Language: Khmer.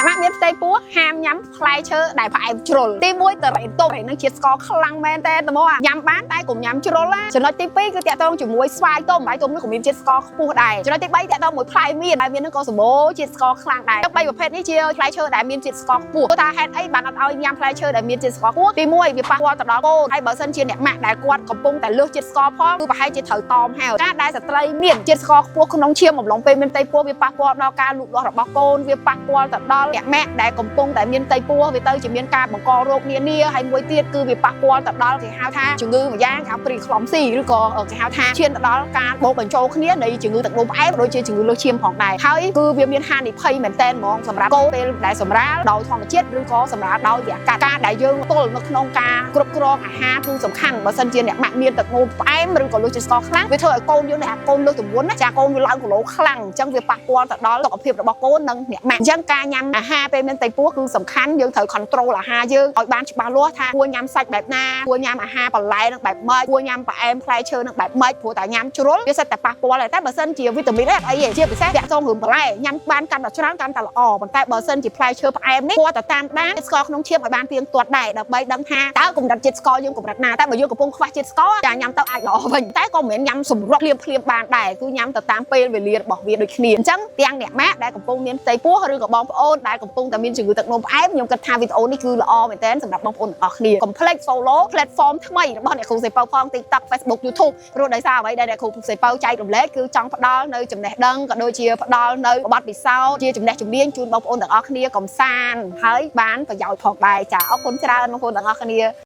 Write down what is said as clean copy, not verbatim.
អ្នកម៉ាក់មានផ្ទៃពោះហាមញ៉ាំផ្លែឈើដែលផ្អែមជ្រុលទី1តរ៉េតូរ៉េនឹងជាតិស្ករខ្លាំងមែនតែតែមកញ៉ាំបានតែកុំញ៉ាំជ្រុលណាចំណុចទី2គឺតាក់ទងជាមួយស្វាយទុំស្វាយទុំនេះក៏មានជាតិស្ករខ្ពស់ដែរចំណុចទី3តាក់ទងមួយផ្លែមៀនដែលមាននឹងក៏សម្បូរជាតិស្ករខ្លាំងដែរទឹក3ប្រភេទនេះជាផ្លែឈើដែលមានជាតិស្ករខ្ពស់ព្រោះថាហេតុអីបានអត់ឲ្យញ៉ាំផ្លែឈើដែលមានជាតិស្ករខ្ពស់ទី1វាប៉ះពាល់ទៅដល់កូនហើយបើសិនជាអ្នកម៉ាក់ដែលគាត់កំពុងតែលើសជាតិស្ករផងគឺប្រហែលជាត្រូវតមហើយការដែលស្ត្រីមានជាតិស្ករខ្ពស់ក្នុងឈាមអំឡុងពេលមានផ្ទៃពោះវាប៉ះពាល់ដល់ការលូតលាស់របស់កូនវាប៉ះពាល់ទៅដល់អ្នកម៉ាក់ដែលកំពុងតែមានផ្ទៃពោះវាទៅជាមានការបង្ករោគនានាហើយមួយទៀតគឺវាប៉ះពាល់ទៅដល់គេហៅថាជំងឺម្យ៉ាងហៅព្រីក្លំស៊ីឬក៏គេហៅថាឈានទៅដល់ការបូកបញ្ចូលគ្នានៃជំងឺទឹកនោមផ្អែមដូចជាជំងឺលើសឈាមផងដែរហើយគឺវាមានហានិភ័យមែនទែនហ្មងសម្រាប់កូនពេលដែលសម្រាលដោយធម្មជាតិឬក៏សម្រាលដោយវាកាត់ការដែលយើងទល់នៅក្នុងការគ្រប់គ្រងអាហារគឺសំខាន់បើសិនជាអ្នកម៉ាក់មានទឹកនោមផ្អែមឬក៏លើសជាតិស្ករខ្លាំងវាធ្វើឲ្យកូនយើងអាកូនលើសទម្ងន់ណាចាកូនវាឡើងគីឡូខ្លាំងអញ្ចឹងវាប៉ះពាល់ទៅដល់សុខភាពរបស់កូននិងអ្នកម៉ាក់អញ្ចឹងការញ៉ាំអាហារពេលមានផ្ទៃពោះគឺសំខាន់យើងត្រូវ control អាហារយើងឲ្យបានច្បាស់លាស់ថាគួរញ៉ាំសាច់បែបណាគួរញ៉ាំអាហារបន្លែនឹងបែបម៉េចគួរញ៉ាំផ្អែមផ្លែឈើនឹងបែបម៉េចព្រោះតែញ៉ាំជ្រុលវាសិតតែប៉ះពាល់តែបើសិនជាវីតាមីនអីជាពិសេសតាក់ទងរឿងបន្លែញ៉ាំបានកាន់តែច្រើនកាន់តែល្អប៉ុន្តែបើសិនជាផ្លែឈើផ្អែមនេះគួរតែតាមដានស្ករក្នុងឈាមឲ្យបានទៀងទាត់ដែរដើម្បីដឹងថាតើកម្រិតជាតិស្ករយើងកម្រិតណាតែបើយើងកំពុងខ្វះជាតិស្ករចាញ៉ាំទៅអាចល្អវិញតែក៏មិនមែនញ៉ាំសម្រក់ភ្លាមបានដែរគឺញ៉ាំទៅតាមពេលវេលារបស់វាដូចគ្នាអញ្ចឹងទាំងអ្នកម៉ាក់ដែលកំពុងមានផ្ទៃពោះឬក៏បងប្អូនដែលកំពុងតែមានជំងឺទឹកនោមផ្អែមខ្ញុំគិតថាវីដេអូនេះគឺល្អមែនទែនសម្រាប់បងប្អូនទាំងអស់គ្នាកុំភ្លេច follow platform ថ្មីរបស់អ្នកគ្រូសេពៅផង TikTok Facebook YouTube ព្រោះដោយសារអ្វីដែលអ្នកគ្រូសេពៅចែករំលែកគឺចង់ផ្ដល់នៅចំណេះដឹងក៏ដូចជាផ្ដល់នៅបទពិសោធន៍ជាចំណេះជំនាញជូនបងប្អូនទាំងអស់គ្នាកំសាន្តហើយបានប្រយោជន៍ផងដែរចាអរគុណច្រើនបងប្អូនទាំងអស់គ្នា